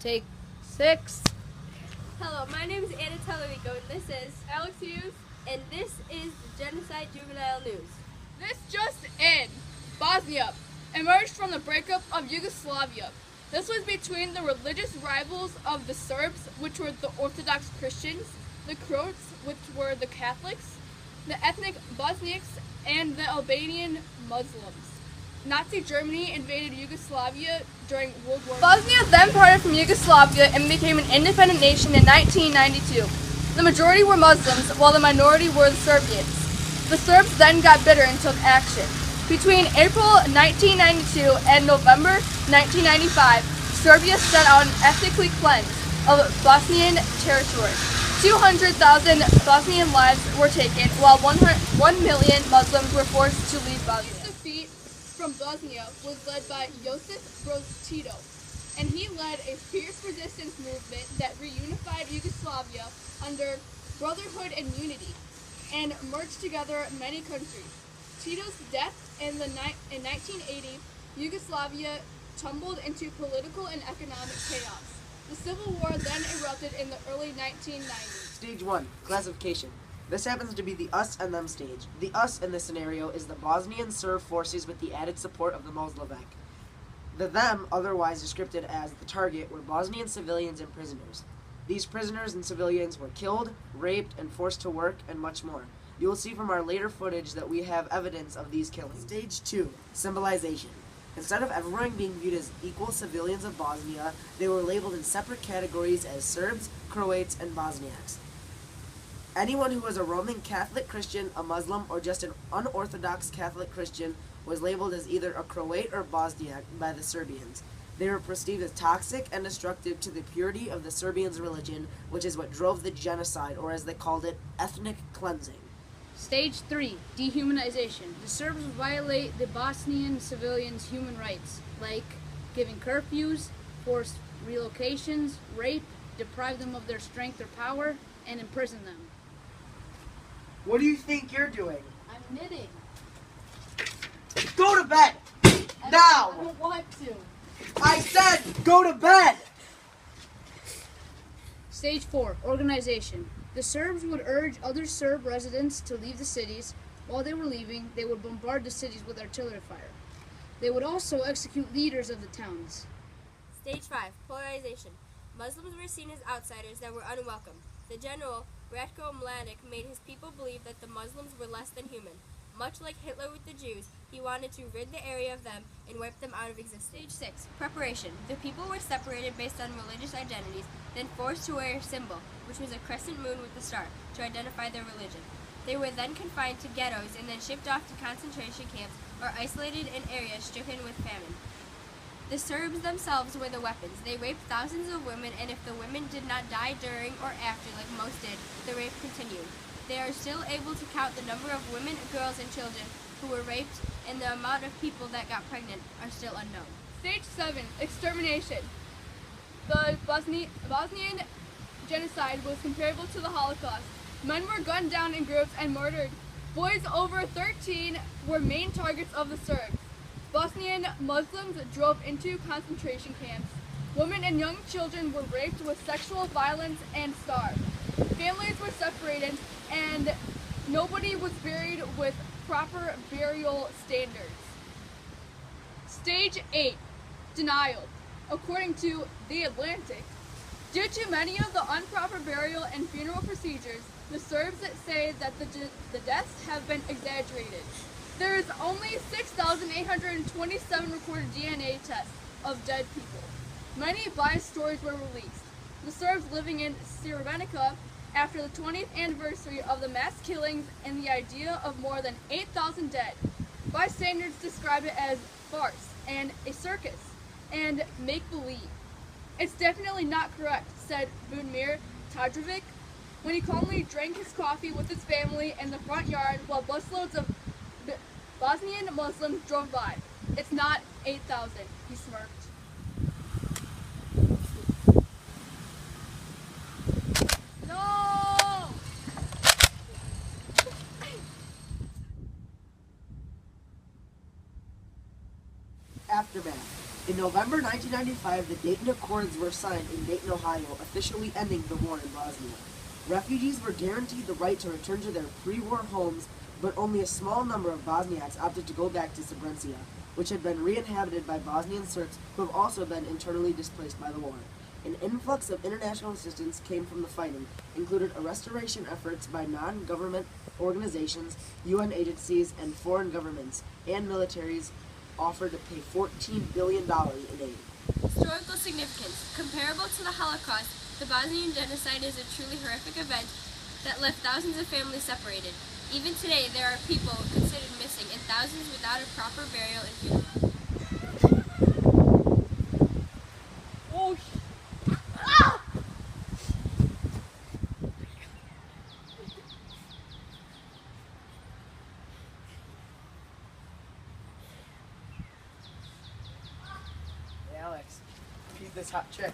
Take 6. Hello, my name is Anna Talarico, and this is Alex Hughes. and this is the Genocide Juvenile News. This just in. Bosnia emerged from the breakup of Yugoslavia. This was between the religious rivals of the Serbs, which were the Orthodox Christians, the Croats, which were the Catholics, the ethnic Bosniaks, and the Albanian Muslims. Nazi Germany invaded Yugoslavia during World War I. Bosnia then parted from Yugoslavia and became an independent nation in 1992. The majority were Muslims, while the minority were the Serbians. The Serbs then got bitter and took action. Between April 1992 and November 1995, Serbia sent out an ethnically cleanse of Bosnian territory. 200,000 Bosnian lives were taken, while 1 million Muslims were forced to leave Bosnia. The defeat from Bosnia was led by Josip Broz Tito, and he led a fierce resistance movement that reunified Yugoslavia under brotherhood and unity, and merged together many countries. Tito's death in 1980, Yugoslavia tumbled into political and economic chaos. The Civil War then erupted in the early 1990s. Stage 1, classification. This happens to be the us and them stage. The us in this scenario is the Bosnian Serb forces with the added support of the Moslavak. The them, otherwise descripted as the target, were Bosnian civilians and prisoners. These prisoners and civilians were killed, raped, and forced to work, and much more. You will see from our later footage that we have evidence of these killings. Stage 2, symbolization. Instead of everyone being viewed as equal civilians of Bosnia, they were labeled in separate categories as Serbs, Croats, and Bosniaks. Anyone who was a Roman Catholic Christian, a Muslim, or just an unorthodox Catholic Christian was labeled as either a Croat or Bosniak by the Serbians. They were perceived as toxic and destructive to the purity of the Serbians' religion, which is what drove the genocide, or as they called it, ethnic cleansing. Stage 3, dehumanization. The Serbs would violate the Bosnian civilians' human rights, like giving curfews, forced relocations, rape, deprive them of their strength or power, and imprison them. What do you think you're doing? I'm knitting. Go to bed! I Now! don't want to. I said go to bed! Stage 4, organization. The Serbs would urge other Serb residents to leave the cities. While they were leaving, they would bombard the cities with artillery fire. They would also execute leaders of the towns. Stage 5, polarization. Muslims were seen as outsiders that were unwelcome. The general, Ratko Mladic, made his people believe that the Muslims were less than human. Much like Hitler with the Jews, he wanted to rid the area of them and wipe them out of existence. Stage 6, preparation. The people were separated based on religious identities, then forced to wear a symbol, which was a crescent moon with a star, to identify their religion. They were then confined to ghettos and then shipped off to concentration camps or isolated in areas stricken with famine. The Serbs themselves were the weapons. They raped thousands of women, and if the women did not die during or after, like most did, the rape continued. They are still able to count the number of women, girls, and children who were raped, and the amount of people that got pregnant are still unknown. Stage 7, extermination. The Bosnian Genocide was comparable to the Holocaust. Men were gunned down in groups and murdered. Boys over 13 were main targets of the Serbs. Bosnian Muslims drove into concentration camps. Women and young children were raped with sexual violence and starved. Families were separated, and nobody was buried with proper burial standards. Stage 8, denial. According to The Atlantic, due to many of the improper burial and funeral procedures, the Serbs say that the deaths have been exaggerated. There is only 6,827 recorded DNA tests of dead people. Many biased stories were released. The Serbs living in Srebrenica after the 20th anniversary of the mass killings and the idea of more than 8,000 dead. Bystanders describe it as farce and a circus and make-believe. It's definitely not correct, said Budimir Tadrovic when he calmly drank his coffee with his family in the front yard while busloads of Bosnian Muslims drove by. It's not 8,000, he smirked. No! Aftermath. In November 1995, the Dayton Accords were signed in Dayton, Ohio, officially ending the war in Bosnia. Refugees were guaranteed the right to return to their pre-war homes, but only a small number of Bosniaks opted to go back to Srebrenica, which had been re-inhabited by Bosnian Serbs who have also been internally displaced by the war. An influx of international assistance came from the fighting, included a restoration efforts by non-government organizations, UN agencies, and foreign governments and militaries offered to pay $14 billion in aid. Historical significance. Comparable to the Holocaust, the Bosnian Genocide is a truly horrific event that left thousands of families separated. Even today, there are people considered missing and thousands without a proper burial and funeral. Oh, Hey Alex, he's this hot chick.